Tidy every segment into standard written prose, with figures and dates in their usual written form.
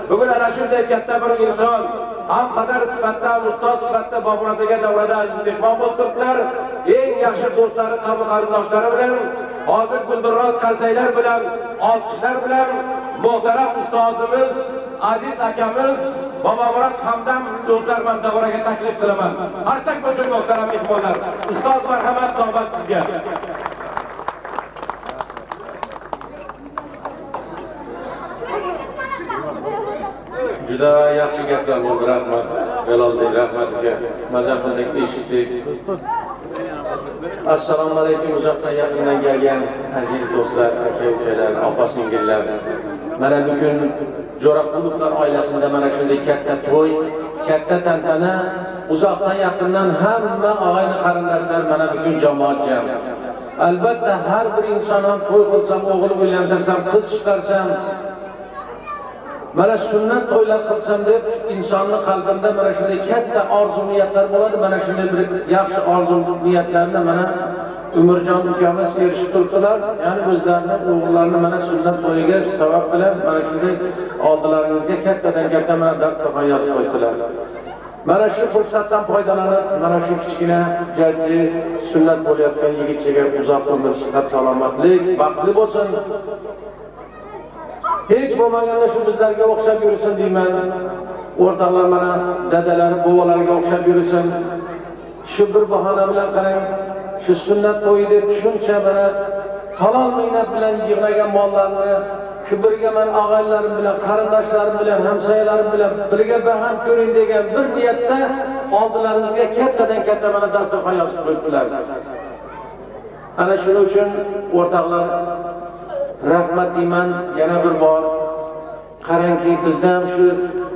Bugun ana shunday katta bir inson, ham qadar sifatda, ham ustoz sifatda Bobur akaga davrada aziz mehmon bo'lib turibdilar. Eng yaxshi do'stlari, qavm-qarindoshlari bilan, hozir guldiroz qarsaylar bilan, olqishlar bilan muhtaram ustozimiz, aziz akamiz Bobomurod Hamdam do'stlarman davraga taklif qilaman. Qarsak bo'lsin muhtaram mehmonlar. Ustoz marhamat, navbat sizga. Juda yaxshi gaplar bo'ldi, rahmat. Jaloldek, rahmat aka. Mazza qildik, eshitdik. Assalomu alaykum, uzoqdan yaqindan kelgan aziz do'stlar, aka-ukalar, opa-singillar. Mana bugun Jo'raqulovlar oilasida mana shunday katta to'y, katta tantana, uzoqdan yaqindan hamma og'ayni qarindoshlar mana bugun jamoat jam. Albatta har bir inson ham to'y qilsam, o'g'il uylantirsam, qiz chiqarsam, mana sunnat to'ylar qilsam deb insonning qalbida mana shunday katta orzu niyatlar bo'ladi. Mana shunday bir yaxshi orzu niyatlarni mana Umurjon ukamiz erishib turibdilar. Ya'ni o'zlarini o'g'illarini mana sunnat to'yiga sabab bilan mana shunday oldilaringizga kattadan katta mana dasturxon yozib qo'ydilar. Mana shu fursatdan foydalanib, mana shu kichkina jajji sunnat bo'layotgan yigitchaga uzoq umr, sihat, salomatlik, baxtli bo'lsin. Hech bo'lmaganda shu bizlarga o'xshab yursin deyman. O'rtoqlar mana dadalari, bobolarga o'xshab yursin. Shu bir bahona bilan qarang, shu sunnat to'yi deb shuncha mana halol mehnat bilan yig'nagan mollarni shu birga men og'aylarim bilan, qarindoshlarim bilan, hamsoyalarim bilan birga baham ko'ring degan bir niyatda oldilaringizga kattadan katta mana dasturxon yozib qo'yibdilar. Ana shuning uchun o'rtoqlar rahmat deyman yana bir bor. Qarangki, bizda ham shu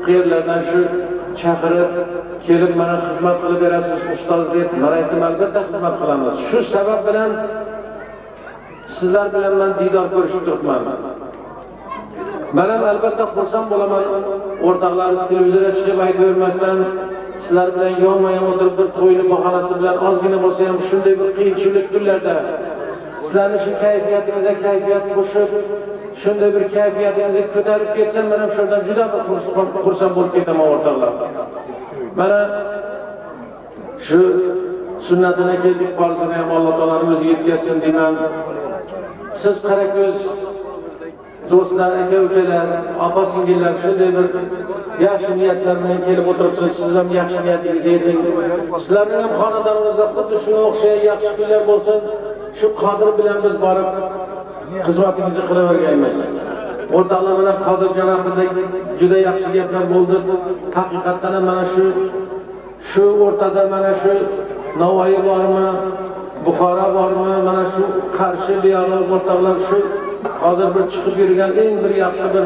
qayerlardan shu chaqirib kelib mana xizmat qilib berasiz ustoz deb mana aytdim, albatta xizmat qilamiz. Shu sabab bilan sizlar bilan men diydor ko'rishib turibman. Men ham albatta xursand bo'laman. O'rtoqlar televizorga chiqib aytavermasdan sizlar bilan yonma-yon o'tirib bir to'yni bahonasi bilan ozgina bo'lsa ham shunday bir qiyinchilik kunlarda sizlarning shu kayfiyatingizga kayfiyat qo'shib, shunday bir kayfiyatingizni ko'tarib ketsam, men ham shundan juda xursand bo'lib ketaman o'rtoqlar. Mana shu sunnatini keldik, farzini ham Alloh taoloning o'zi yetkazsin deyman. Siz qara ko'z do'stlar, aka-ukalar, opa-singillar shunday bir yaxshi niyatlar bilan kelib o'tiribsiz. Siz ham yaxshi niyatingizni yeting. Sizlarning ham xonadoningizda xuddi shunga o'xshagan yaxshi kunlar bo'lsin. Shu Qodir bilan biz borib xizmatingizni qilaverganmiz. O'rtoqlar bilan Qodir janobida juda yaxshi gaplar bo'ldi. Haqiqatan ham mana shu o'rtada mana shu Navoiy bormi, Buxoro bormi, mana shu Qarshi Biyolog o'rtoqlar shu hozir bir chiqib yurgan eng bir yaxshi bir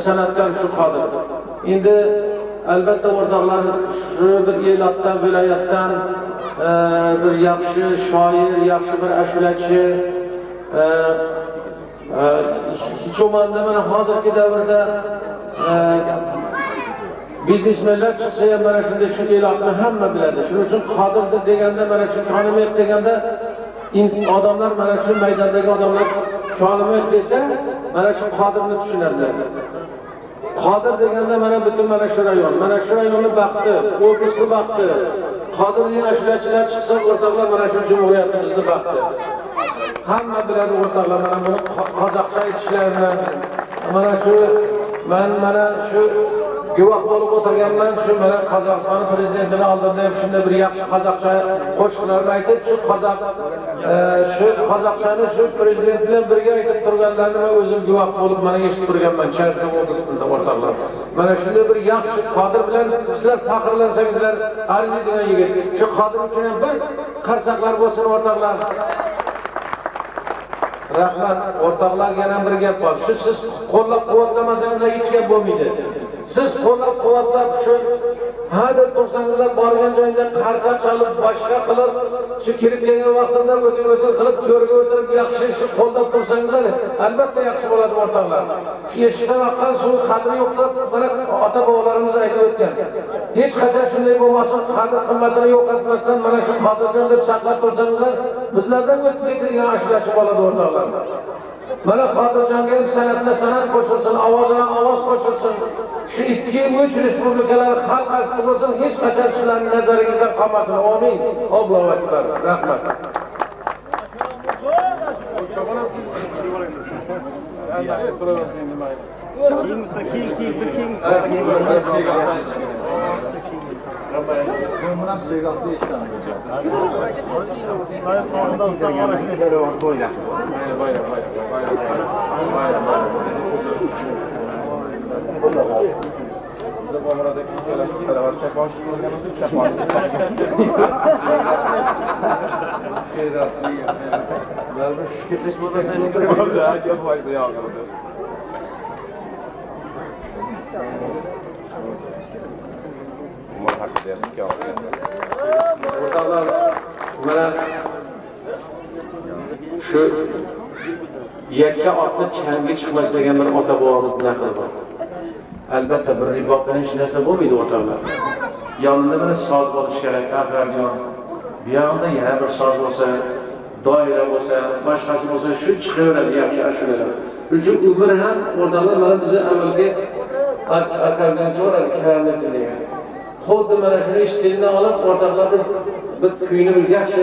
san'atkor shu Qodir. Endi albatta o'rtoqlar shu bir elotdan, viloyatdan bir yaxshi shoir, yaxshi bir ashulachi, hech bo'lmaganda mana hozirgi davrda biznesmenlar chiqsa ham mana shunday shu elotni hamma biladi. Shuning uchun Qodir deganda mana shu Konimet deganda odamlar mana shu maydondagi odamlar Konimet desa mana shu Qodirni tushunadilar. Qodir deganda mana butun mana shu rayon, mana shu rayonning baxti, o'zbekiston baxti. Qodirning ashulachilar chiqsa o'rtoqlar mana shu jumhuriyatimizning baxti. Hamma biladi o'rtoqlar mana buni qozoqcha aytishlarini. Mana shu men mana shu guvoh bo'lib o'tirganman, shu mana Qozog'iston prezidentining oldida ham shunday bir yaxshi qozoqcha qo'shiqlarni aytib, shu qozoqchani shu prezident bilan birga aytib turganlarini men o'zim guvoh bo'lib mana eshitib turganman Charchoq oblastida o'rtoqlar. Mana shunday bir yaxshi Qodir bilan sizlar faxrlansangizlar arziydigan yigit. Shu Qodir uchun ham bir qarsaqlar bo'lsin o'rtoqlar. Rahmat o'rtoqlar, yana bir gap bor. Shu siz qo'llab-quvvatlamasangiz hech gap bo'lmaydi. Siz qo'llab-quvvatlab shu hadeb tursangizlar, borgan joyda qarsa chalib, boshqa qilib, shu kirib kelgan vaqtida o'tin qilib, ko'rga o'tirib yaxshi shu qo'llab tursangizlar, albatta yaxshi bo'ladi o'rtoqlar. Shu eshikdan oqqan suv qadri yo'q deb mana ota-bobolarimiz aytib o'tgan. Hech qachon shunday bo'lmasin, qadr qimmatini yo'qotmasdan mana shu xotirjam deb saqlab tursangizlar, bizlardan o'tib ketadigan ashulachi bo'ladi o'rtoqlar. Mana xotirjamga ham san'atga san'at qo'shilsin, ovozga ovoz qo'shilsin. Shu 2-3 respublikalar xalq asli bo'lsin, hech qachon sizlarning nazaringizdan qolmasin. Amin. Allohu akbar. Rahmat. Mana shu yakka otni changi chiqmas degan bir ota bobomiz naqli bor. Albatta bir riboq bilan hech narsa bo'lmaydi o'rtoqlar. Yonida bir soz bo'lishi kerak, akordeon. Bu yoqda yana bir soz bo'lsa, doira bo'lsa, boshqasi bo'lsa, shu chiqaveradi yaxshi ashulalar. Uchun umr ham o'rtoqlar mana bizni avvalgi akordeon cho'radi karamati degan. Xuddi mana shuni stildan olib o'rtoqlar bir kuyni bir yaxshi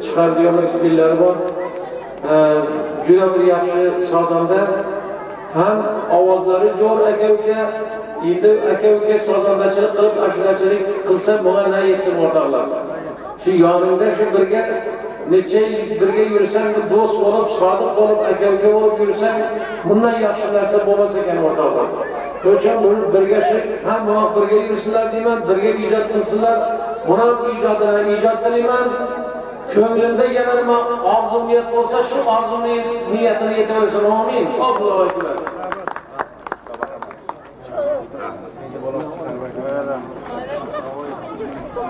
chiqaradigan bir stillari bor. Juda bir yaxshi sozanda ham ovozlari jo'r aka-uka, endi aka-uka sozandachilik qilib ashulachilik qilsa bo'lganda yetsin o'rtoqlar. Shu yoningda shu birga necha yil birga yursang, do'st bo'lib, sodiq bo'lib, aka-uka bo'lib yursang, bundan yaxshi narsa bo'lmas ekan o'rtoqlar. O'sha buni birga shu hamma birga yursinlar deyman, birga ijod qilsinlar. Buni ijodini ijod qilaman. Ko'nglimda yana nima orzu niyat bo'lsa, shu orzuni niyatini yetaversin. Amin. Allohu akbar.